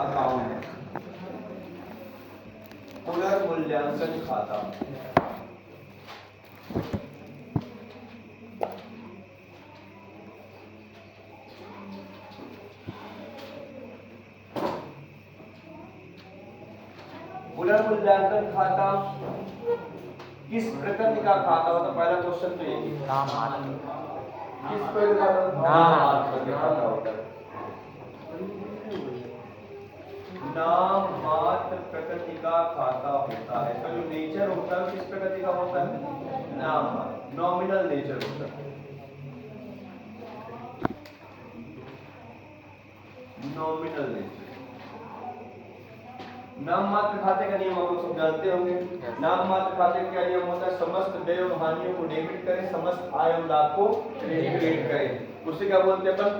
Account, पुनर्मूल्यांकन खाता। पुनर्मूल्यांकन खाता किस प्रकृति का खाता होता है? पहला क्वेश्चन तो यही है, किस प्रकार का नाममात्र खाता होता है? नाममात्र प्रकृति का खाता होता है। तो जो नेचर होता है किस प्रकृति का होता है? नाममात्र, नॉमिनल नेचर होता है। Nominal nature. नाममात्र खाते का नियम आप लोग सब जानते होंगे। नाममात्र खाते का नियम होता है समस्त व्यय और हानियों को डेबिट करें, समस्त आय और लाभ को क्रेडिट करें। उसे क्या बोलते हैं अपन?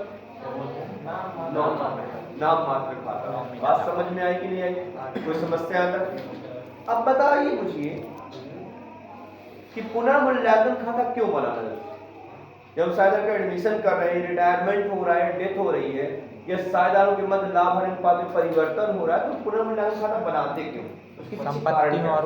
नाममात्र खाता। बात समझ में आई कि नहीं आई? कोई समस्या आता? अब बताइए मुझे कि पुनर्मूल्यांकन खाता क्यों बनाना है? जब साझेदार का एडमिशन कर रहे हैं, रिटायरमेंट हो रहा है, डेथ हो रही है, या साझेदारों के मध्य लाभ हानि अनुपात में परिवर्तन हो रहा है, तो पुनर्मूल्यांकन खाता बनाते क्यों? उसकी संपत्ति और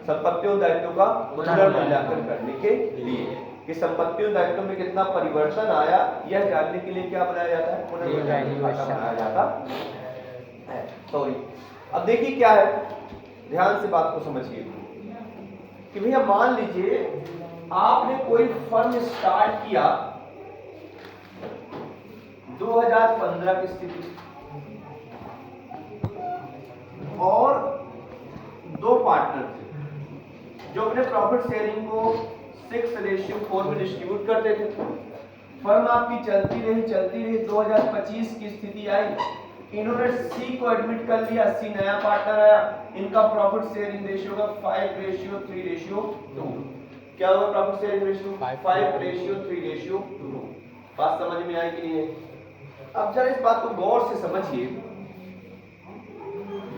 संपत्तियों दायित्वों का पुनर्मूल्यांकन करने के लिए कि संपत्तियों दायित्वों में कितना परिवर्तन आया, यह जानने के लिए क्या बनाया जाता है? पुनर्मूल्यांकन खाता बनाया जाता है। सॉरी, अब देखिए क्या है, ध्यान से बात को समझिए कि भैया मान लीजिए आपने कोई फर्म स्टार्ट किया 2015 की स्थिति, और दो पार्टनर थे जो अपने प्रॉफिट शेयरिंग को 6:4 में डिस्ट्रीब्यूट करते थे। फर्म आपकी चलती रही 2025 की स्थिति आई, इन्होंने सी को एडमिट कर लिया, सी नया पार्टनर आया, इनका प्रॉफिट शेयरिंग रेशियो का 5:3:2। क्या होगा प्रॉफिट शेयरिंग रेशियो? 5:3:2। बात समझ में आई कि नहीं है? अब जरा इस बात को गौर से समझिए।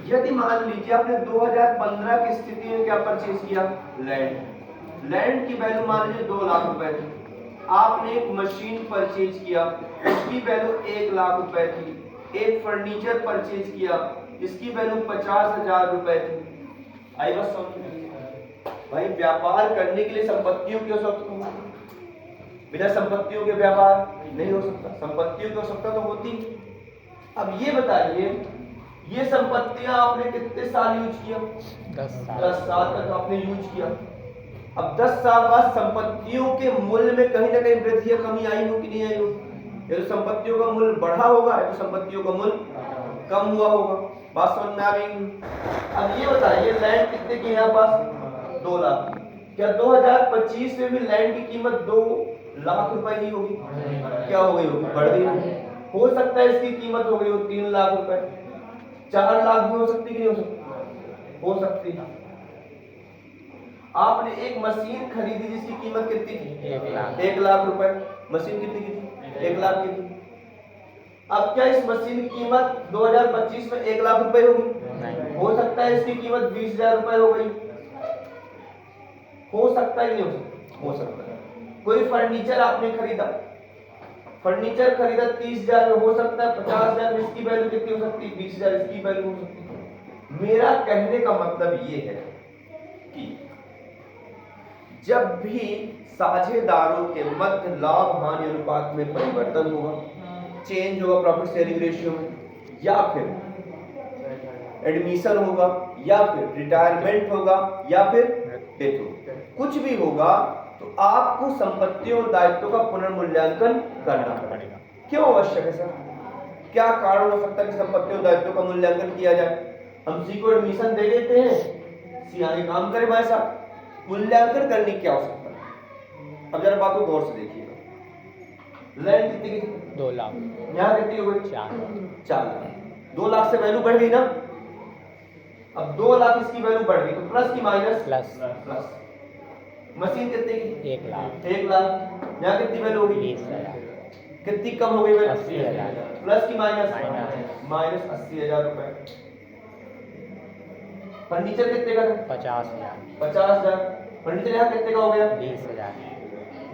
यदि मान लीजिए आपने 2015 की स्थिति में क्या परचेज किया? लैंड। लैंड की वैल्यू मान लीजिए 2 लाख रुपए थी। आपने एक मशीन परचेज किया, उसकी वैल्यू 1 लाख रुपए थी। एक फर्नीचर परचेज किया, इसकी वैल्यू 50,000 रुपए थी। आई बात समझ में? भाई व्यापार करने के लिए संपत्तियों की आवश्यकता होती है, बिना संपत्तियों के व्यापार नहीं हो सकता। संपत्तियों की आवश्यकता तो होती। अब ये बताइए, ये संपत्तियां आपने कितने साल यूज किया? 10 साल तक आपने यूज किया। अब 10 साल बाद संपत्तियों के मूल्य में कहीं ना कहीं वृद्धि या कमी आई हो कि नहीं आई हो? यदि संपत्तियों का मूल्य बढ़ा होगा तो संपत्तियों का मूल्य कम हुआ होगा। बात समझ में आ गई? अब ये बताइए, लैंड कितने की है यहाँ पास? 2 लाख। क्या 2025 में भी लैंड की कीमत 2 लाख रुपए ही होगी? क्या हो गई होगी? बढ़ गई होगी। हो सकता है इसकी कीमत हो गई हो 3 लाख रुपए, 4 लाख भी हो सकती कि नहीं हो सकती? हो सकती है। आपने एक मशीन खरीदी जिसकी कीमत कितनी थी? 1 लाख रुपए। मशीन कितनी की थी? 1 लाख की थी। अब क्या इस मशीन की कीमत 2025 में 1 लाख रुपए होगी? हो सकता है इसकी कीमत 20,000 रुपए हो गई। हो सकता है कि नहीं हो सकता? हो सकता है। कोई फर्नीचर आपने खरीदा, फर्नीचर खरीदा 30,000 में, हो सकता है 50,000 में इसकी वैल्यू कितनी हो सकती है? 20,000 इसकी वैल्यू हो सकती है। मेरा कहने का मतलब ये है कि जब भी साझेदारों के मध्य लाभ हानि अनुपात में परिवर्तन होगा, चेंज होगा प्रॉफिट शेयरिंग रेशियो में, या फिर एडमिशन होगा, या फिर रिटायरमेंट होगा, या फिर डेथ होगा, कुछ भी होगा, तो आपको संपत्तियों और दायित्वों का पुनर्मूल्यांकन करना पड़ेगा। क्यों आवश्यक है सर? क्या कारण हो सकता है कि संपत्तियों और दायित्वों का मूल्यांकन किया जाए? हम सी को एडमिशन दे देते हैं, सी आगे काम करे भाई साहब, मूल्यांकन करने की क्या आवश्यकता है? अब जरा बात को गौर से देखिएगा। लैंड कितनी की? 2 लाख। यहाँ कितनी हो गई? 4 लाख। 2 लाख से वैल्यू बढ़ गई ना। अब 2 लाख इसकी वैल्यू बढ़ गई, तो प्लस की माइनस? प्लस। मशीन कितने की? 1 लाख। 1 लाख। यहाँ कितनी वैल्यू होगी? 20,000। कितनी कम हो गई वैल्यू? 80,000। प्लस की माइनस? माइनस 80,000 रुपए। फर्नीचर कितने का था? 50,000। 50,000। फर्नीचर यहाँ कितने का हो गया? 20,000।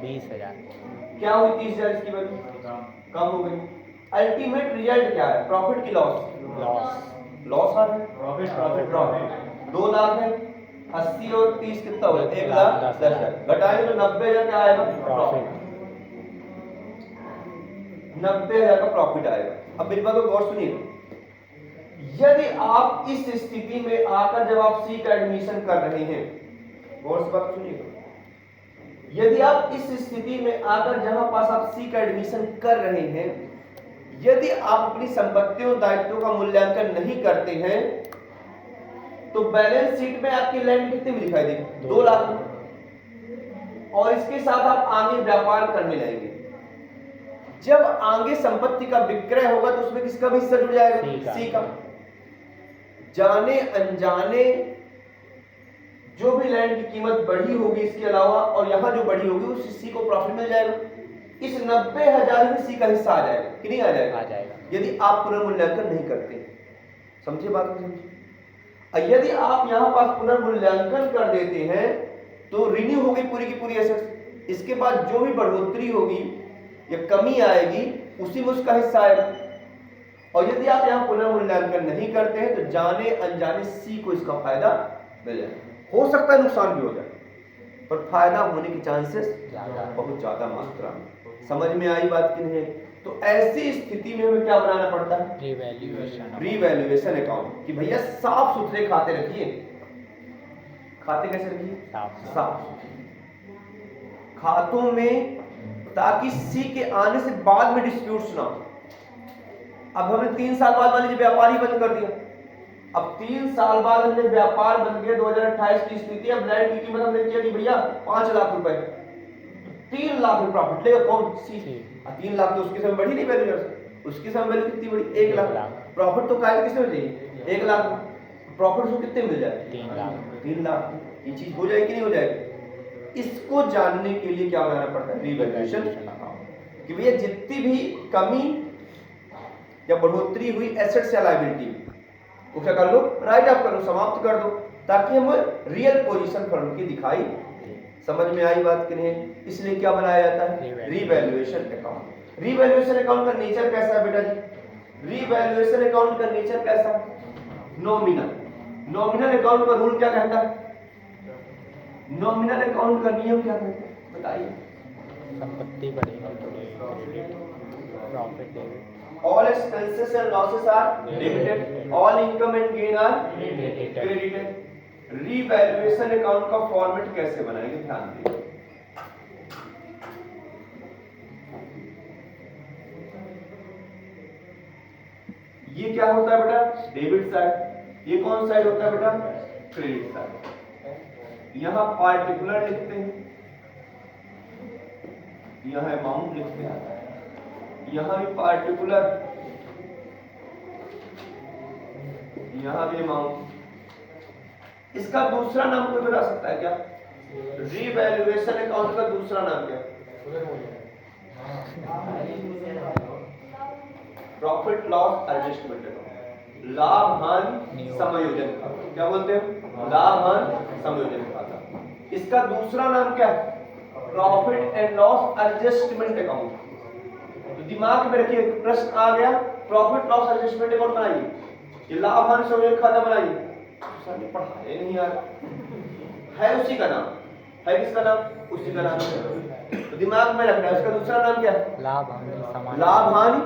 20,000। क्या हुई 30,000 इसकी वैल्यू? कम हो गई। अल्टीमेट रिजल्ट क्या है, प्रॉफिट की लॉस, लॉस आ रहा है, प्रॉफिट 2 लाख है, 80 और 30 कितना हो गया, 1,10,000 घटाएंगे तो 90,000 क्या आएगा, प्रॉफिट 90,000 का प्रॉफिट आएगा। अब मेरी बात को गौर सुनिए, यदि आप इस स्थिति में आकर जब आप सी का एडमिशन कर रहे हैं, गौर से बात सुनिएगा, यदि आप इस स्थिति में आकर जहां पास आप सी का एडमिशन कर रहे हैं, यदि आप अपनी संपत्तियों दायित्वों का मूल्यांकन नहीं करते हैं तो बैलेंस शीट में आपकी लैंड कितने में दिखाई देगी, 2 लाख में, और इसके साथ आप आगे व्यापार करने लगेंगे। जब आगे संपत्ति का विक्रय होगा तो उसमें किसका भी हिस्सा जुड़ जाएगा, सी का। जाने अनजाने जो भी लैंड की कीमत बढ़ी होगी इसके अलावा, और यहां जो बढ़ी होगी उस सी को प्रॉफिट मिल जाएगा। इस 90,000 में सी का हिस्सा आ जाएगा कि नहीं आ जाएगा, यदि आप पुनर्मूल्यांकन नहीं करते। समझे बात को, समझे। यदि आप यहां पास पुनर्मूल्यांकन कर देते हैं तो रिन्यू होगी पूरी की पूरी एसेट्स, इसके बाद जो भी बढ़ोतरी होगी या कमी आएगी उसी में उसका हिस्सा आएगा। और यदि आप यहाँ पुनर्मूल्यांकन नहीं करते हैं तो जाने अनजाने सी को इसका फायदा मिल जाए। हो सकता है नुकसान भी हो जाए, पर फायदा होने के चांसेस बहुत ज्यादा मात्रा में। समझ में आई बात कि नहीं? तो ऐसी स्थिति में हमें क्या बनाना पड़ता है, रीवैल्यूएशन अकाउंट, कि भैया साफ सुथरे खाते रखिए। खाते कैसे रखिए, साफ सुथरे खातों में, ताकि सी के आने से बाद में डिस्प्यूट्स ना हो। अब हमने 3 साल बाद मान लीजिए व्यापार ही बंद कर दिया, अब 3 साल बाद हमने व्यापार बंद किया, 2028 की स्थिति, अब लैंड की कीमत हमने किया कि भैया 5 लाख रुपए, 3 लाख में प्रॉफिट लेगा कौन, सी। 3 लाख तो उसके समय बढ़ी नहीं वैल्यू, उसकी समय वैल्यू कितनी बढ़ी, 1 लाख। प्रॉफिट तो काय किसमें चाहिए, 1 लाख, प्रॉफिट उसको कितने मिल जाए, 3 लाख। ये चीज हो जाएगी कि नहीं हो जाएगी? इसको जानने के लिए क्या बनाना पड़ता है, रीवैल्यूएशन, कि भैया जितनी भी कमी या बढ़ोतरी हुई एसेट्स या लायबिलिटी को क्या कर लो, राइट ऑफ कर लो, समाप्त कर दो, ताकि हम रियल पोजीशन फर्म की दिखाई। समझ में आई बात कि नहीं? इसलिए क्या बनाया जाता है, रीवैल्यूएशन अकाउंट। रीवैल्यूएशन अकाउंट का नेचर कैसा है बेटा जी? रीवैल्यूएशन अकाउंट का नेचर कैसा है, नॉमिनल। नॉमिनल अकाउंट का रूल क्या कहता है, नॉमिनल अकाउंट का नियम क्या कहता है, बताइए। संपत्ति बढ़ेगी, profit debit, all expenses and losses are debited, all income and gain are credited। Revaluation account का फॉर्मेट कैसे बनाएंगे, ध्यान दीजिए। ये क्या होता है बेटा, डेबिट साइड। ये कौन साइड होता है बेटा, क्रेडिट साइड। यहां पार्टिकुलर लिखते हैं, यहां अमाउंट लिखते हैं, यहां भी पार्टिकुलर, यहां भी अमाउंट। इसका दूसरा नाम कोई बता सकता है क्या, रीवैल्यूएशन अकाउंट का दूसरा नाम क्या, प्रॉफिट लॉस एडजस्टमेंट अकाउंट, लाभ हानि समायोजन खाता। क्या बोलते हैं, लाभ हानि समायोजन खाता। इसका दूसरा नाम क्या है, profit and loss adjustment account. तो दिमाग में रखिए, प्रश्न आ गया, प्रॉफिट लॉस एडजस्टमेंट अकाउंट बनाइए, ये लाभ हानि समायोजन खाता बनाइए। सर ने पढ़ाया नहीं यार, है उसी का नाम, है किसका नाम, उसी का नाम है। तो दिमाग में रखना है, उसका दूसरा नाम क्या है, लाभ हानि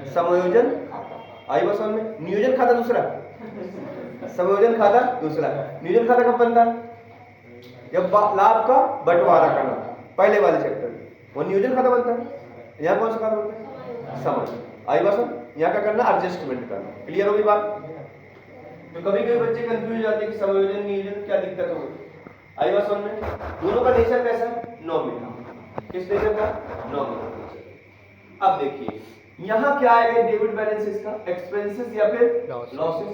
समायोजन। आई बस में, नियोजन खाता दूसरा, समायोजन खाता दूसरा। नियोजन खाता कब बनता है, जब लाभ का बंटवारा करना, पहले वाले चैप्टर में, वो नियोजन खाता बनता है। यहाँ कौन सा खाता बनता है, समायोजन। आई बस यहाँ का करना एडजस्टमेंट करना। क्लियर होगी बात? तो कभी कभी बच्चे कंफ्यूज हो जाते हैं कि समायोजन नियोजन क्या दिक्कत होगी। आई बात समझ में? दोनों का नेचर कैसा है, नॉमिनल। किस नेचर का, नॉमिनल। अब देखिए यहाँ क्या आएगा, डेबिट बैलेंसेस का, एक्सपेंसेस या फिर लॉसेस।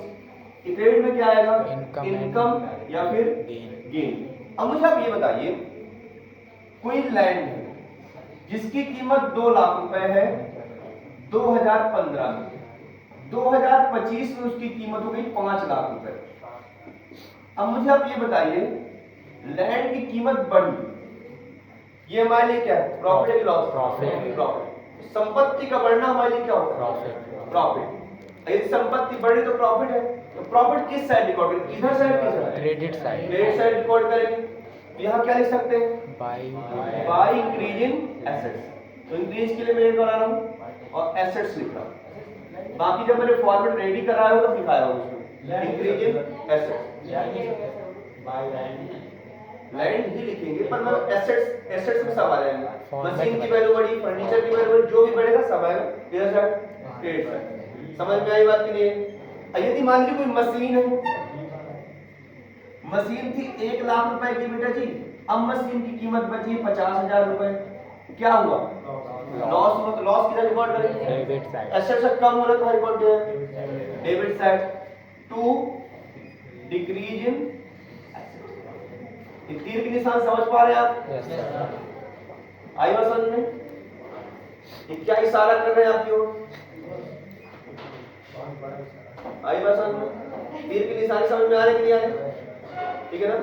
क्रेडिट में क्या आएगा, इनकम या फिर गेन। अब मुझे आप ये बताइए, कोई लैंड है जिसकी कीमत 2 लाख रुपए है 2015 में, 2025 में उसकी कीमत हो गई 5 लाख रुपए। अब मुझे आप ये बताइए, लैंड की कीमत बढ़ी, ये हमारे लिए क्या है, प्रॉफिट या लॉस, प्रॉफिट। संपत्ति का बढ़ना हमारे लिए क्या होगा? प्रॉफिट। प्रॉफिट। यदि संपत्ति बढ़ी तो प्रॉफिट है, तो प्रॉफिट किस साइड रिकॉर्ड करेंगे? इधर साइड, किस side? Credit side. Credit side record करेंगे। यहाँ क्या लिख सकते हैं? By increase in assets. तो इंक्रीज के लिए मैं ये बना रहा हूँ और एसेट्स लिख रहा हूँ। बाकी जब मैंने फॉर्मेट रेडी कराया होगा तब दिखाया होगा उसमें इंक्रीज इन एसेट्स। लैंड ही लिखेंगे पर मतलब एसेट्स में सब आ जाएंगे। मशीन की वैल्यू बढ़ी, फर्नीचर की वैल्यू बढ़ी, जो भी बढ़ेगा सब आएगा इधर साइड क्रेडिट साइड। समझ में आई बात कि नहीं? यदि मान लीजिए कोई मशीन है, मशीन थी 1 लाख रुपए की बेटा जी, अब मशीन की कीमत बची 50,000 रुपए, क्या हुआ? लॉस हुआ। तो लॉस किधर रिकॉर्ड करेंगे? Debit side. एसेट से कम हो रहा तो रिकॉर्ड किया debit side. To decrease in asset. तीर के निशान समझ पा रहे हैं आप? Yes sir. आई बात समझ में? ये क्या इशारा कर रहे हैं आपकी ओर? आई बात समझ में? तीर के निशान समझ में आ रहे कि नहीं आ रहे? ठीक है ना?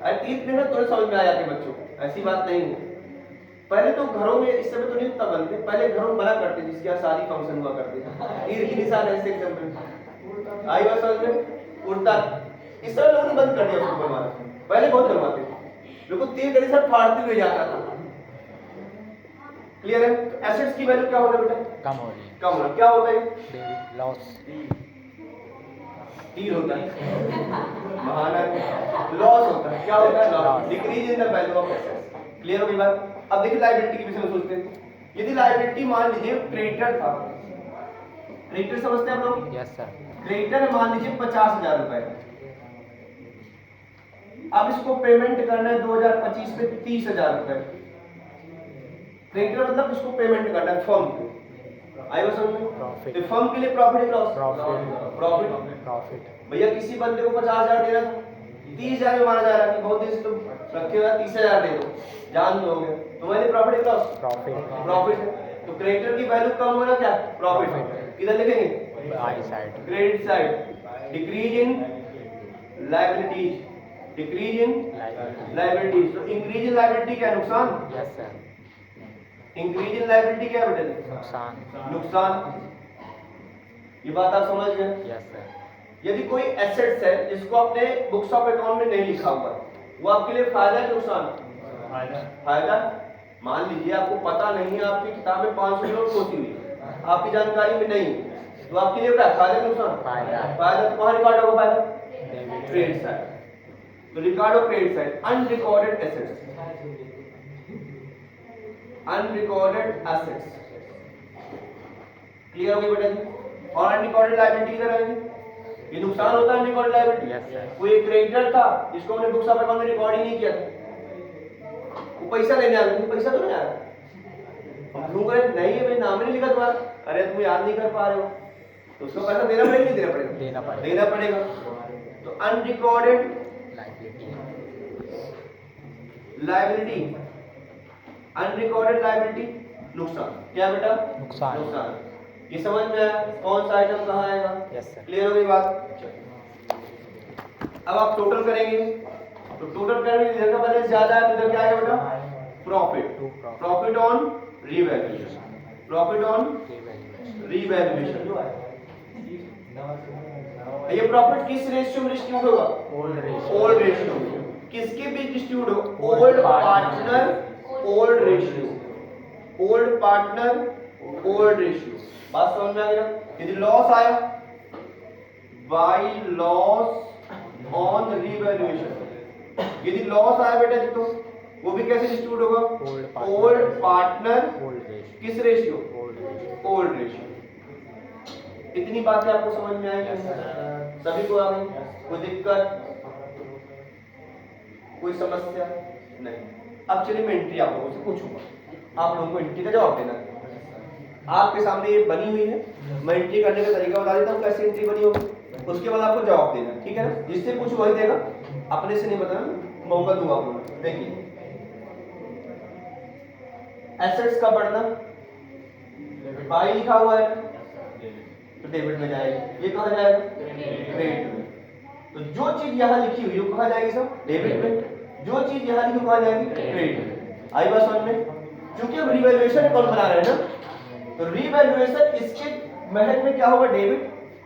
अरे तीर में थोड़ा समझ में आ जाते बच्चों को, ऐसी बात नहीं है। पहले तो घरों में, इस समय तो नहीं उतना बनते, पहले घरों में बना करते जिसके यहाँ शादी फंक्शन हुआ करते थे, तीर की निशान ऐसे एग्जाम्पल। आई बात समझ में? उल्टा इस समय लोगों ने बंद कर दिया उसको बनवाना, पहले बहुत बनवाते थे। लोगों तीर का निशान फाड़ते हुए जाता था। क्लियर है? एसेट्स की वैल्यू क्या हो रहा है बेटा? कम हो रही है। कम हो रहा है। क्या होता है? Debit loss. तीर होता है, बहाना लॉस होता है। क्या होता है? Loss. Decrease in the value of assets. Clear हो गई बात? अब देखिए लायबिलिटी के विषय में सोचते हैं। यदि लायबिलिटी मान लीजिए क्रेडिटर था, क्रेडिटर समझते हैं आप लोग? Yes sir. क्रेडिटर है मान लीजिए 50,000 रुपए, अब इसको पेमेंट करना है 2025 में 30,000 रुपए। क्रेडिटर मतलब इसको पेमेंट करना है फर्म को। आई बात समझ में? प्रॉफिट। तो फर्म के लिए प्रॉफिट है लॉस? प्रॉफिट। प्रॉफिट। प्रॉफिट। भैया किसी बंदे को 50,000 देना, 30,000 में माना जा रहा है कि बहुत दिन से तुम रखे हुए 30,000 दे दो, जान दोगे, तुम्हारे प्रॉफिट है लॉस? प्रॉफिट। प्रॉफिट है। तो क्रेडिटर की वैल्यू कम हो रहा, क्या? प्रॉफिट। किधर लिखेंगे? By side. Credit side. Decrease in liabilities. Decrease in liabilities. तो इंक्रीज इन लायबिलिटी क्या? नुकसान। Yes sir. Increase in liability क्या बेटे? नुकसान। नुकसान। ये बात आप समझ गए? Yes sir. यदि कोई एसेट्स है जिसको आपने बुक्स ऑफ अकाउंट में नहीं लिखा हुआ, वो आपके लिए फायदा है नुकसान? फायदा। मान लीजिए आपको पता नहीं है, आपकी किताब में 500 नोट होती हुई, आपकी जानकारी में नहीं, तो आपके लिए क्या फायदा नुकसान? फायदा। फायदा। तो कहाँ रिकॉर्ड होगा फायदा? Debit credit side. तो record of credit side unrecorded assets. Unrecorded assets. Clear हो गई बेटा जी? और अनरिकॉर्डेड लायबिलिटी किधर आएगी? ये नुकसान होता है अनरिकॉर्डेड लायबिलिटी। Yes sir. कोई क्रेडिटर था जिसको हमने बुक्स ऑफ अकाउंट में रिकॉर्ड ही नहीं किया था, वो पैसा लेने आ गया, पैसा तो नहीं आया, हम क्यों करें? नहीं है भाई, नाम नहीं लिखा तुम्हारा, अरे तुम याद नहीं कर पा रहे हो, तो उसको पैसा देना पड़ेगा नहीं देना पड़ेगा? देना पड़ेगा। तो अनरिकॉर्डेड लायबिलिटी, अनरिकॉर्डेड लायबिलिटी नुकसान। क्या बेटा? नुकसान। नुकसान। ये समझ में आया? कौन सा आइटम कहाँ आएगा? Yes sir. क्लियर हो गई बात? अब आप टोटल करेंगे, तो टोटल करेंगे, इधर का बैलेंस ज्यादा है तो इधर क्या आएगा बेटा? Profit. Profit on revaluation. Profit on revaluation. ये प्रॉफिट किस रेशियो में डिस्ट्रीब्यूट होगा? Old ratio. किसके बीच डिस्ट्रीब्यूट होगा? Old partner old ratio. Old partner old ratio. बात समझ में आ गई ना? यदि लॉस आया, बाय लॉस ऑन रीवैल्यूएशन, यदि लॉस आया बेटा जी तो वो भी कैसे डिस्ट्रीब्यूट होगा? ओल्ड पार्टनर किस रेशियो? Old ratio. इतनी बातें आपको समझ में आएगी? सभी को आ गई? कोई दिक्कत, कोई समस्या नहीं? अब चलिए मैं एंट्री आप लोगों से पूछूंगा, आप लोगों को एंट्री का जवाब देना है। आपके सामने ये बनी हुई है, मैं एंट्री करने का तरीका बता देता हूँ कैसे एंट्री बनी होगी, उसके बाद आपको जवाब देना है, ठीक है ना? जिससे पूछो वही देगा, अपने से नहीं बताना, मौका दूंगा आपको। देखिए एसेट्स का बढ़ना, बाई लिखा हुआ है तो डेबिट में जाएगा, ये कहाँ जाएगा? क्रेडिट में। तो जो चीज यहाँ लिखी हुई है कहाँ जाएगी सब? डेबिट में। जो चीज यहाँ लिखी कहाँ जाएगी? क्रेडिट में। आई बात समझ में? क्योंकि हम रिवैल्यूएशन अकाउंट बना रहे हैं ना, तो रिवैल्यूएशन इसके महक में क्या होगा, डेबिट,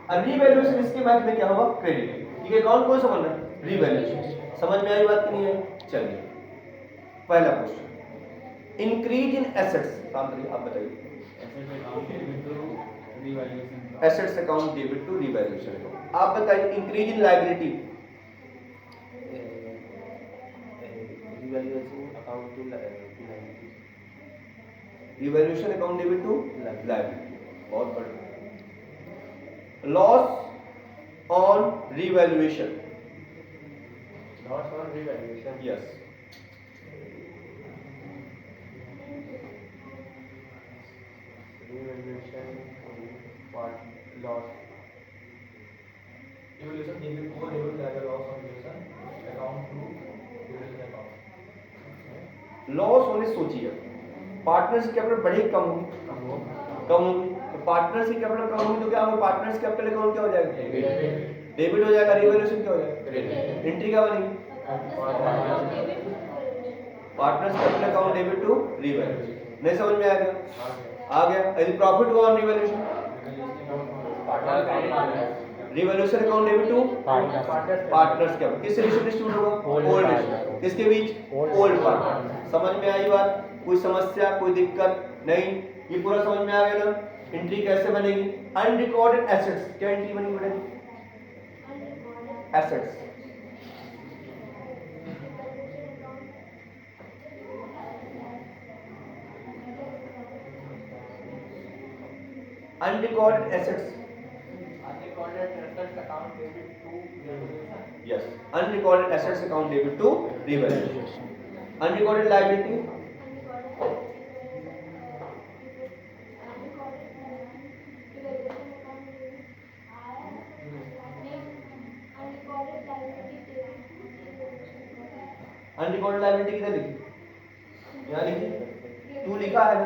और रिवैल्यूएशन इसके महक में क्या होगा, क्रेडिट। ठीक है, अकाउंट कौन सा बन रहा है, रिवैल्यूएशन। समझ में आई बात कि नहीं है? चलिए पहला क्वेश्चन, इंक्रीज इन एसेट्स, आप बताइए। Assets account debit to revaluation account. आप बताइए increase in liability, revaluation account debit to liability, बहुत बढ़िया। Loss on revaluation, yes, loss होने सोचिए, पार्टनर्स कैपिटल बड़े कम होंगे, तो पार्टनर्स की कैपिटल कम होगी तो क्या होगा, पार्टनर्स कैपिटल अकाउंट क्या हो जाएगा, डेबिट हो जाएगा, रिवैल्यूएशन क्या हो जाएगा, एंट्री क्या बनेगी, partners capital account debit to revaluation. नहीं समझ में आ गया? यदि प्रॉफिट हुआ on revaluation, revaluation account debit to partners capital, किससे डिस्ट्रीब्यूट होगा, ओल्ड, किसके बीच, ओल्ड पार्टनर। समझ में आई बात? कोई समस्या, कोई दिक्कत नहीं? ये पूरा समझ में आ गया ना? एंट्री कैसे बनेगी, अनरिकॉर्डेड एसेट्स, क्या एंट्री बनेगी बेटा, assets, unrecorded assets, yes, unrecorded assets account debit to revaluation, unrecorded liability, unrecorded liability किधर लिखी, यहाँ लिखी, तू लिखा है ना,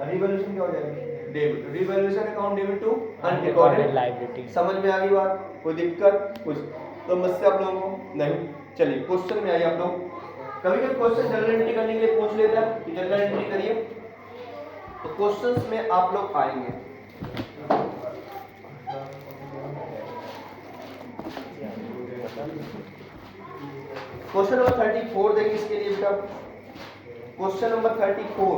रिवैल्यूएशन क्या हो जाएगा, debit, revaluation account debit to unrecorded liability. समझ में आ गई बात? कोई दिक्कत, कुछ समस्या आप लोगों को नहीं? चलिए क्वेश्चन में आइए आप लोग। कभी कभी क्वेश्चन जनरल एंट्री करने के लिए पूछ लेता है कि जनरल एंट्री करिए, तो क्वेश्चंस में आप लोग आएंगे। क्वेश्चन नंबर 34 देखिए इसके लिए बेटा, क्वेश्चन नंबर 34,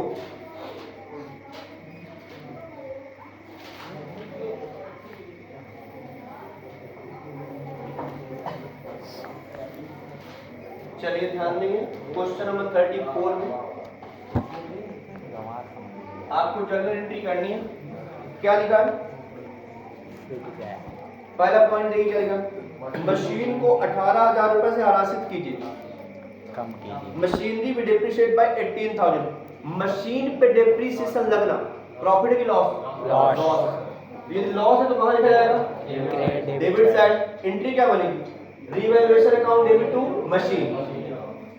चलिए ध्यान देंगे। क्वेश्चन नंबर 34 में आपको जनरल एंट्री करनी है। क्या लिखा है, पहला पॉइंट देखिए क्या लिखा, मशीन को 18,000 रुपए से हरासित कीजिए, कम कीजिए, मशीनरी भी डेप्रिशिएट बाय 18,000, मशीन पे डेप्रिसिएशन लगना, प्रॉफिट की लॉस, ये लॉस है तो कहां लिखा जाएगा, डेबिट साइड। एंट्री क्या बनेगी, revaluation account debit to machine,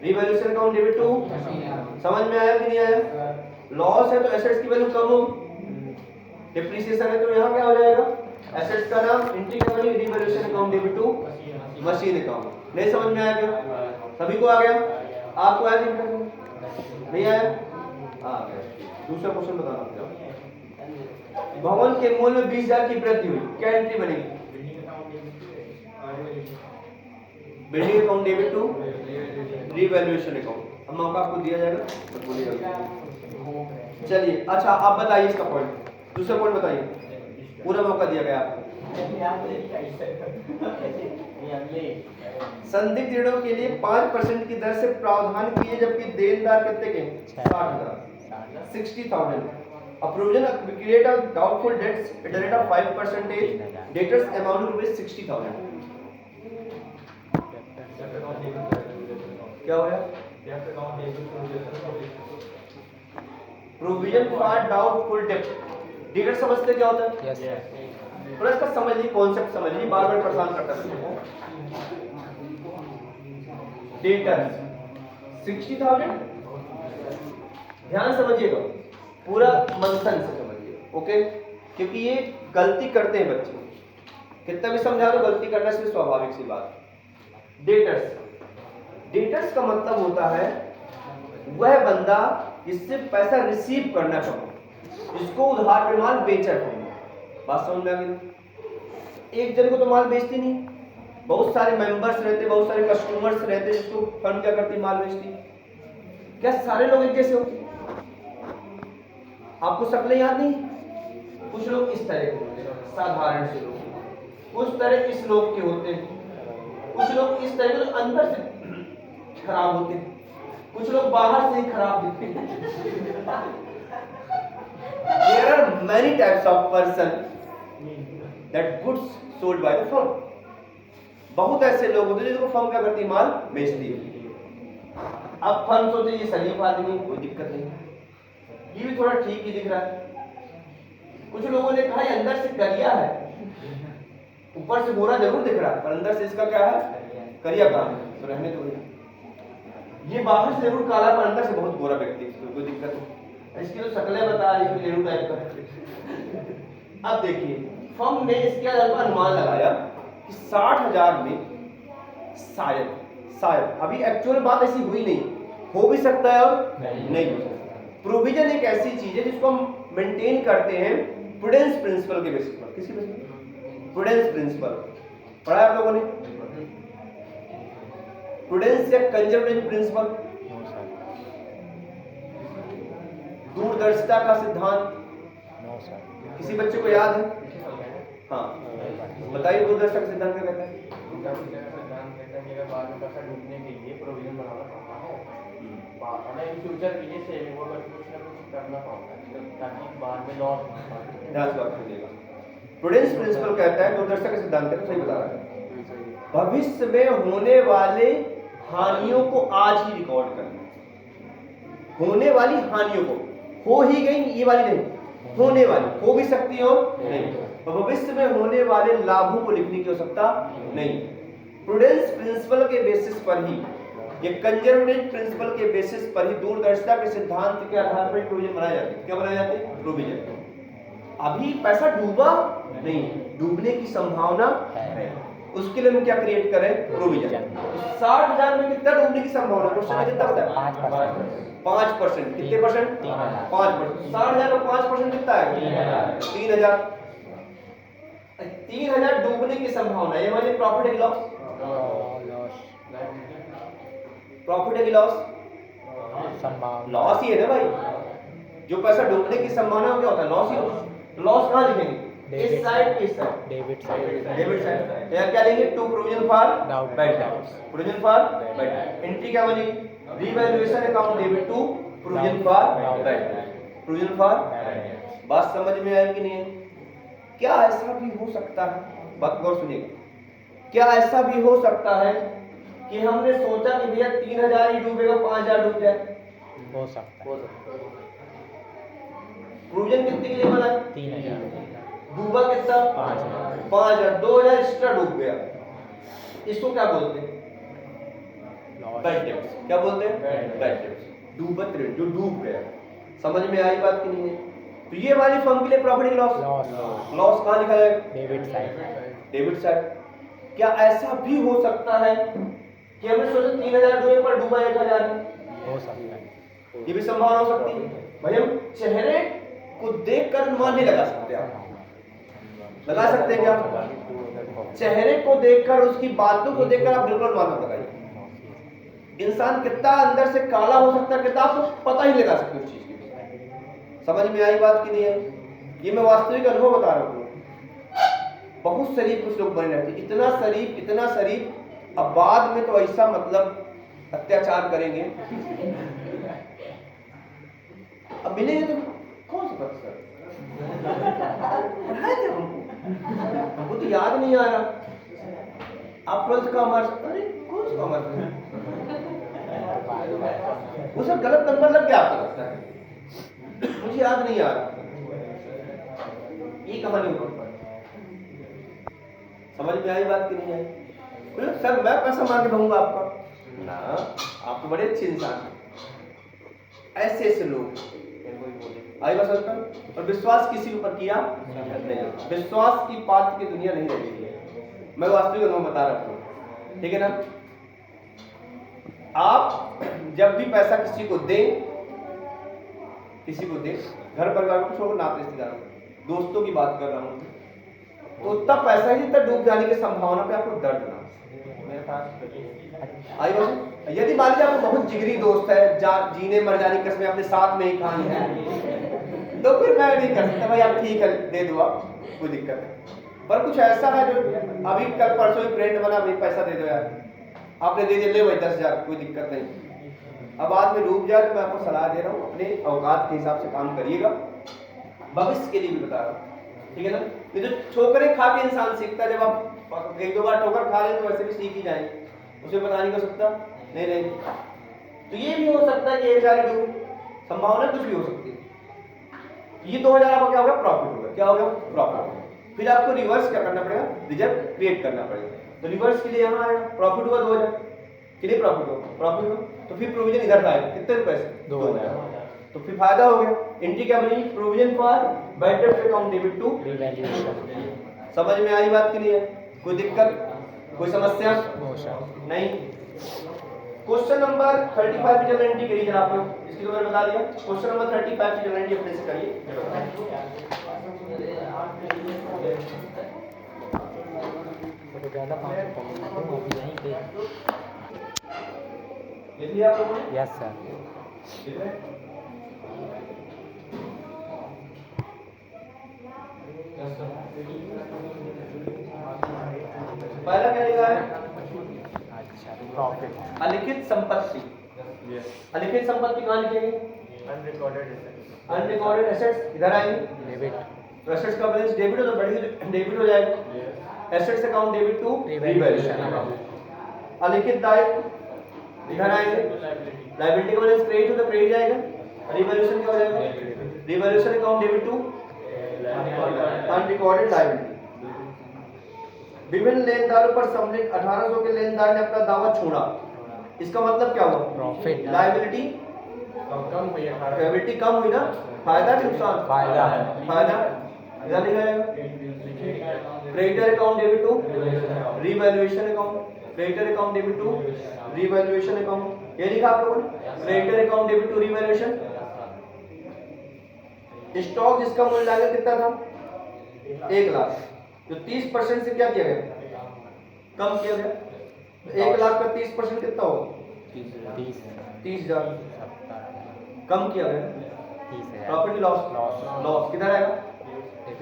revaluation account debit to, समझ में आया कि नहीं आया? लॉस है तो एसेट्स की वैल्यू कम होगी, डेप्रिसिएशन है तो यहाँ क्या हो जाएगा, एसेट्स का नाम, एंट्री क्या बनेगी, revaluation account debit to machine account. नहीं समझ में आया क्या? सभी को आ गया? आपको आया नहीं आया? आ गया। दूसरा क्वेश्चन बताना, भवन के मूल्य में 20,000 की वृद्धि हुई, क्या एंट्री बनेगी, building account debit to revaluation account. अब मौका आपको दिया जाएगा तो बोलिएगा। चलिए अच्छा आप बताइए इसका पॉइंट, दूसरा पॉइंट बताइए, पूरा मौका दिया गया आपको। संदिग्ध ऋणों के लिए 5% की दर से प्रावधान किए, जबकि देनदार कितने के, 60,000, 60,000। A provision of create of doubtful debts at the rate of 5%, debtors amount to rupees 60,000। क्या हो गया, प्रोविजन फॉर डाउटफुल डेब्ट, डेटर समझते क्या होता है, थोड़ा इसका समझ लीजिए, कॉन्सेप्ट समझ लीजिए, बार बार परेशान करता है। डेटर 60,000, ध्यान समझिएगा, पूरा मंथन से समझिए, ओके, क्योंकि ये गलती करते हैं बच्चे, कितना भी समझा तो गलती करना इसमें स्वाभाविक सी बात। डेटर्स, डेटर्स का मतलब होता है वह बंदा इससे पैसा रिसीव करना कम, इसको उधार पे माल बेचा कम। बात समझ में आ गई? एक जन को तो माल बेचती नहीं, बहुत सारे मेंबर्स रहते, बहुत सारे कस्टमर्स रहते, जिसको फर्म क्या करती, माल बेचती। क्या सारे लोग एक जैसे होते? आपको शक्लें याद नहीं? कुछ लोग इस तरह के होते हैं, साधारण से लोग, कुछ तरह इस लोग के होते हैं, कुछ लोग इस तरह के अंदर से खराब होते हैं, कुछ लोग बाहर से ही खराब दिखते हैं। There are many types of person that goods sold by the firm. बहुत ऐसे लोग होते हैं जिनको फर्म क्या करती है, माल बेचती है। अब फर्म सोचे ये सलीम आदमी, कोई दिक्कत नहीं, ये भी थोड़ा ठीक ही दिख रहा है। कुछ लोगों ने कहा ये अंदर से करिया है, ऊपर से गोरा जरूर दिख रहा है पर अंदर से इसका क्या है, करिया काम है, तो रहने दो। ये बाहर से जरूर काला पर अंदर से बहुत गोरा व्यक्ति, कोई दिक्कत नहीं, इसकी तो शक्लें बता रही है लेडू टाइप का। अब देखिए फर्म ने इसके आधार पर अनुमान लगाया कि 60,000 में शायद अभी एक्चुअल बात ऐसी हुई नहीं, हो भी सकता है और नहीं हो सकता। प्रोविजन एक ऐसी चीज है जिसको हम मेंटेन करते हैं प्रूडेंस प्रिंसिपल के बेसिस पर। किसी बेसिस पर? प्रूडेंस प्रिंसिपल पढ़ा है आप लोगों ने? प्रूडेंस या कंजर्वेटिव प्रिंसिपल, दूरदर्शिता का सिद्धांत, किसी बच्चे को याद है? हाँ बताइए, दूरदर्शिता का सिद्धांत क्या कहता है? बाद में पैसा डूबने के लिए प्रोविजन बनाना पड़ता है, हमें इन फ्यूचर के लिए सेविंग और कुछ ना कुछ करना पड़ता है ताकि बाद में लॉस ध्यान रखिएगा। प्रूडेंस प्रिंसिपल कहता है, दूरदर्शिता का सिद्धांत है, सही बता रहा है, भविष्य में होने वाले हानियों को आज ही रिकॉर्ड करना। होने वाली हानियों को, हो ही गई ये वाली नहीं, होने वाली, हो भी सकती है और नहीं, और भविष्य में होने वाले लाभों को लिखने की आवश्यकता नहीं। प्रूडेंस प्रिंसिपल के बेसिस पर ही, ये कंजर्वेटिव प्रिंसिपल के बेसिस पर ही दूरदर्शिता के सिद्धांत के आधार पर प्रोविजन बनाए जाते हैं। क्या बनाए जाते हैं? प्रोविजन। अभी पैसा डूबा नहीं, डूबने की संभावना है, उसके लिए हम क्या क्रिएट करें? प्रोविजन। 60,000 में कितना डूबने की संभावना? क्वेश्चन में कितना बताया? 5%। कितने परसेंट? 5%। 60,000 में 5% कितना है? 3,000। 3,000 डूबने की संभावना, ये हमारी प्रॉफिट है लॉस? प्रॉफिट है कि लॉस? लॉस ही है ना भाई। जो पैसा डूबने की संभावना क्या होता है? लॉस ही होता है। लॉस कहाँ लिखेंगे? इस साइड, इस साइड, डेबिट साइड। या क्या लेंगे? To provision for bad debts, provision for bad debt. Entry क्या बनेगी? Revaluation account debit to provision for bad debt, provision for. बात समझ में आई कि नहीं है? क्या ऐसा भी हो सकता है, बात गौर सुनिएगा, क्या ऐसा भी हो सकता है कि हमने सोचा कि भैया 3,000 ही डूबेगा, 5,000 डूब जाए? हो सकता है। प्रोविजन कितने के लिए बना? 3,000। डूबा कितना? 5,000। 2,000 एक्स्ट्रा डूब गया, इसको क्या बोलते हैं? Bad debts. क्या बोलते हैं? Bad debts. डूबत ऋण, जो डूब गया। समझ में आई बात कि नहीं है? तो ये वाली फर्म के लिए प्रॉफिट लॉस, लॉस कहाँ लिखा जाएगा? Debit side, debit side. क्या ऐसा भी हो सकता है कि हमने सोचा 3,000 डूबे पर डूबा 1,000? हो सकता है, ये भी संभावना हो सकती है। भाई हम चेहरे को देखकर अनुमान नहीं लगा सकते, आप लगा सकते हैं क्या? चेहरे को देखकर, उसकी बातों को देखकर आप बिल्कुल अनुमान मत लगाइए। इंसान कितना अंदर से काला हो सकता है, कितना आपको पता ही लगा सकते उस चीज की। समझ में आई बात की नहीं है? ये मैं वास्तविक अनुभव बता रहा हूँ। बहुत शरीफ कुछ लोग बने रहते, इतना शरीफ, अब बाद में तो ऐसा मतलब अत्याचार करेंगे। अब मिलेंगे तो कौन सा प्रोफेसर पढ़ाए थे हमको तो याद नहीं आ रहा। आप 12th कॉमर्स, अरे कौन सा कॉमर्स? वो सब गलत नंबर लग गया आपको लगता है, मुझे याद नहीं आ रहा। ये कहानी हो, समझ में आई बात की नहीं आई? सर मैं पैसा मांगे रहूंगा आपका ना, आप तो बड़े अच्छे इंसान हैं। ऐसे लोग आई बात समझता हूं। और विश्वास किसी के ऊपर किया नहीं, विश्वास की पात्र की दुनिया नहीं रही है। मैं वास्तविक अनुभव बता रहा हूं, ठीक है ना? आप जब भी पैसा किसी को दें किसी को दे, घर परिवार को छोड़ो, नाते रिश्तेदारों को, दोस्तों की बात कर रहा हूँ, तो उतना पैसा ही जितना डूब जाने की संभावना पे आपको दर्द ना मेरे पास आई बात। यदि मान लीजिए आपको बहुत जिगरी दोस्त है, जीने मर जाने की कसमें अपने साथ में ही खाई है, तो फिर मैं नहीं कर सकता भाई, आप ठीक है दे दो, आप कोई दिक्कत नहीं। पर कुछ ऐसा है जो अभी कल परसों ही फ्रेंड बना, भाई पैसा दे दो यार, आपने दे दिया, ले भाई 10,000, कोई दिक्कत नहीं। अब बाद में डूब जाए तो मैं आपको सलाह दे रहा हूँ, अपने औकात के हिसाब से काम करिएगा, भविष्य के लिए भी बता रहा हूँ, ठीक है ना। ये जो ठोकरें खा के इंसान सीखता है, जब आप एक दो बार ठोकर खा लें तो वैसे भी सीख ही जाएंगे, उसे पता नहीं कर सकता, नहीं। तो ये भी हो सकता है कि एक सारी डूब, संभावना कुछ भी हो सकती है। ये 2000 आपका क्या होगा, प्रॉफिट होगा, क्या होगा, प्रॉफिट। फिर आपको रिवर्स क्या करना पड़ेगा, रिजर्व क्रिएट करना पड़ेगा। तो रिवर्स के लिए यहाँ आया, प्रॉफिट हुआ 2000 के लिए, प्रॉफिट हुआ, तो फिर प्रोविजन इधर आएगा, कितने रुपए से, 2000, तो फिर फायदा हो गया। एंट्री क्या बनी, provision for better account debit to revaluation. समझ में आई बात की नहीं है, कोई दिक्कत, कोई समस्या नहीं। क्वेश्चन नंबर 35 की जनरल एंट्री करिए जरा आप लोग, इसकी तो मैंने बता दिया। क्वेश्चन नंबर 35 की जनरल एंट्री अपने से करिए। ज़्यादा अभी यहीं पे। लिख लिया आप लोगों ने? Yes sir. लिख रहे? पहला क्या लिखा है, अच्छा, प्रॉफिट। अलिखित संपत्ति। अलिखित संपत्ति कहाँ लिखेंगे, अनरिकॉर्डेड एसेट्स इधर आएंगे, डेबिट। तो एसेट्स का बैलेंस डेबिट हो तो बढ़ी डेबिट हो जाएगा, assets account debit to revaluation account. अलिखित दायित्व इधर आएंगे, लायबिलिटी का बैलेंस क्रेडिट हो तो क्रेडिट जाएगा, रिवैल्यूएशन क्या हो जाएगा, revaluation account debit to unrecorded liability. विभिन्न लेनदारों पर सम्मिलित 1800 के लेनदार ने अपना दावा छोड़ा, इसका मतलब क्या हुआ, प्रॉफिट। लायबिलिटी कम हुई है, लायबिलिटी कम हुई ना, फायदा कि नुकसान, फायदा। फायदा इधर लिखा जाएगा, creditor account debit to revaluation account, creditor account debit to revaluation account, ये लिखा आप लोगों ने, creditor account debit to revaluation. Stock जिसका मूल्य लागत कितना था, 1 लाख, जो 30% से क्या किया गया, कम किया गया, तो 1 लाख का 30% कितना होगा, 30,000, कम किया गया, 30,000। प्रॉफिट लॉस, लॉस किधर आएगा,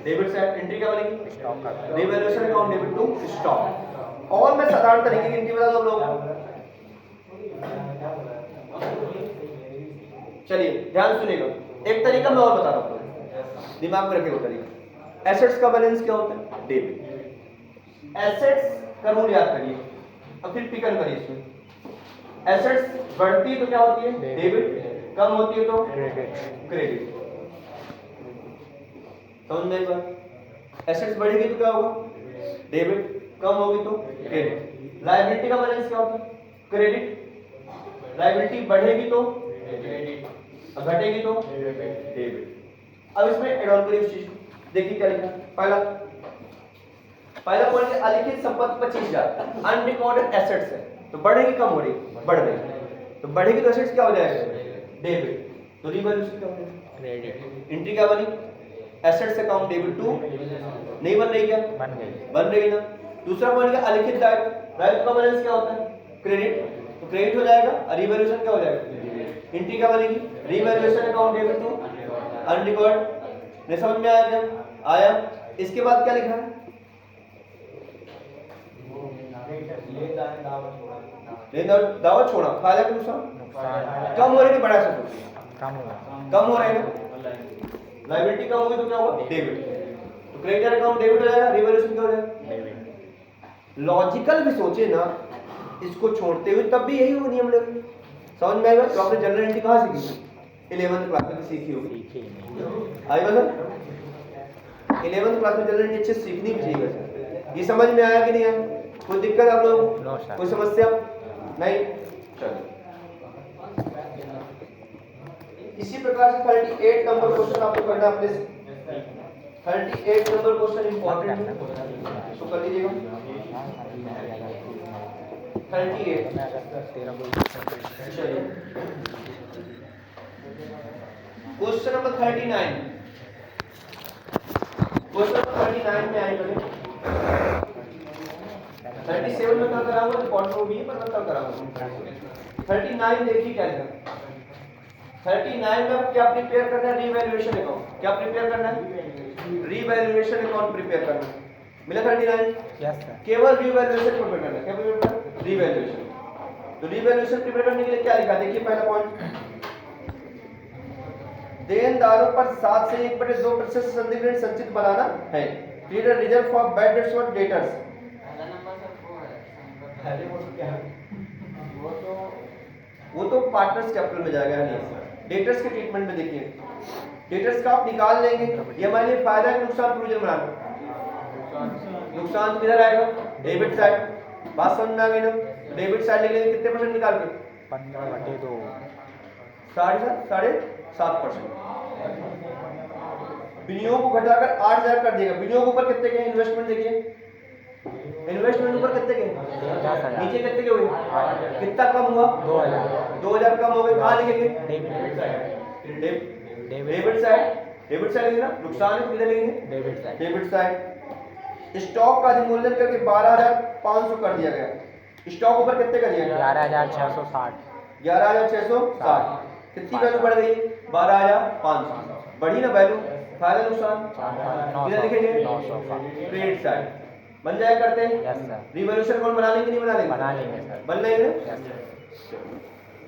डेबिट साइड। एंट्री क्या बनेगी, स्टॉक का revaluation account debit to stock. और मैं साधारण तरीके की एंट्री बता दूं लोगों को, चलिए ध्यान सुनिएगा, एक तरीका मैं और बता रहा हूँ, दिमाग में रखिए वो तरीका। एसेट्स का बैलेंस क्या होता है, डेबिट। एसेट्स का रूल याद करिए, अब फिर पिकन करिए इसमें। एसेट्स बढ़ती है तो क्या होती है, डेबिट, कम होती है तो क्रेडिट। समझ में आई बात, एसेट्स बढ़ेगी तो क्या होगा, डेबिट, कम होगी तो क्रेडिट। लायबिलिटी का बैलेंस क्या होता है, क्रेडिट, लायबिलिटी बढ़ेगी तो क्रेडिट, घटेगी तो डेबिट। अब इसमें ऐड ऑन करिए उस चीज को, देखिए क्या लिखा है। पहला पॉइंट है अलिखित संपत्ति 25,000, अनरिकॉर्डेड एसेट्स है, तो बढ़ेगी कम हो रही, बढ़ रही, तो बढ़ेगी तो एसेट्स क्या हो जाएगा, डेबिट, तो रिवैल्यूएशन क्या हो जाएगा, क्रेडिट। एंट्री क्या बनी, एसेट्स अकाउंट डेबिट टू, नहीं बन रही क्या, बन रही ना। दूसरा पॉइंट है अलिखित दायित्व, दायित्व का बैलेंस क्या होता है, क्रेडिट, तो क्रेडिट हो जाएगा, और रिवैल्यूएशन क्या हो जाएगा, एंट्री क्या बनेगी, revaluation account debit to unrecorded. नहीं समझ में आया क्या, आया। इसके बाद क्या लिखा है, दावा छोड़ा, फायदा का नुकसान, कम हो रही है, बड़ा से कम हो रहे हैं, लायबिलिटी कम होगी तो क्या होगा, डेबिट, तो क्रेडिटर अकाउंट डेबिट हो जाएगा, रिवैल्यूएशन क्या हो जाएगा। लॉजिकल भी सोचे ना, इसको छोड़ते हुए तब भी यही वो नियम लगेगा। समझ में आएगा। तो आपने जनरल एंट्री कहाँ सीखी, 11th क्लास में सीखी होगी, आएगा सर, 11th क्लास में जनरल एंट्री अच्छे सीखनी भी चाहिए सर। ये समझ में आया कि नहीं आया, कोई दिक्कत आप लोगों को, कोई समस्या नहीं, चलो। इसी प्रकार से 38 नंबर क्वेश्चन आपको करना अपने से, 38 नंबर क्वेश्चन इंपॉर्टेंट है, तो कर लीजिएगा। 38 चलिए क्वेश्चन नंबर 39, क्वेश्चन नंबर 39 में आए बने 37 में कल कराऊंगा, रिकॉर्ड में भी है पर मैं कल कराऊंगा। 39 देखिए क्या लिखा। 39 में क्या प्रिपेयर करना है? Revaluation account. क्या प्रिपेयर करना है? रीवैल्यूएशन अकाउंट प्रिपेयर करना है। मिला 39? Yes sir. केवल रीवैल्यूएशन प्रिपेयर करना है। क्या प्रिपेयर करना है? रीवैल्यूएशन। तो रीवैल्यूएशन प्रिपेयर करने के लिए क्या लिखा? देखिए पहला पॉइंट, देनदारों पर 7 से 1/2% संदिग्ध ऋण संचित बनाना है। Create a reserve for bad dates और डेटर्स। वो तो पार्टनर्स कैपिटल में जाएगा। नहीं, डेटर्स के ट्रीटमेंट में देखिए, डेटर्स का आप निकाल लेंगे। ये हमारे लिए फायदा है, नुकसान प्रोविजन बनाना। नुकसान किधर आएगा? Debit side. बात समझ में आ गई ना? डेबिट साइड लिख लेंगे कितने परसेंट निकाल के? 15/2। 7.5%। विनियोग को घटाकर 8,000 कर देगा। विनियोग ऊपर कितने के? इन्वेस्टमेंट देखिए, इन्वेस्टमेंट ऊपर कितने के? 10,000। नीचे कितने के हुए? कितना कम हुआ? 2,000। 2,000 कम हो गए। कहाँ लिखेंगे? Debit debit side. Debit side लिखना, नुकसान है किधर लिखेंगे? Debit side. Debit side. Stock का अधिमूल्यन करके 12,500 कर दिया गया। स्टॉक ऊपर कितने का दिया? 11,660। 11,660। कितनी वैल्यू बढ़ गई? 12,500। बढ़ी ना वैल्यू? फायदा नुकसान किधर लिखेंगे? 900 का। क्रेडिट साइड बन जाया करते हैं। Yes sir. रिवॉल्यूशन अकाउंट बना लेंगे नहीं बना लेंगे? बना लेंगे सर। बन लेंगे। Yes sir.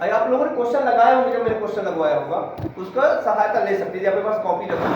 अरे आप लोगों ने क्वेश्चन लगाया होंगे, जब मैंने क्वेश्चन लगवाया होगा उसका सहायता ले सकते थे। आपके पास कॉपी रखी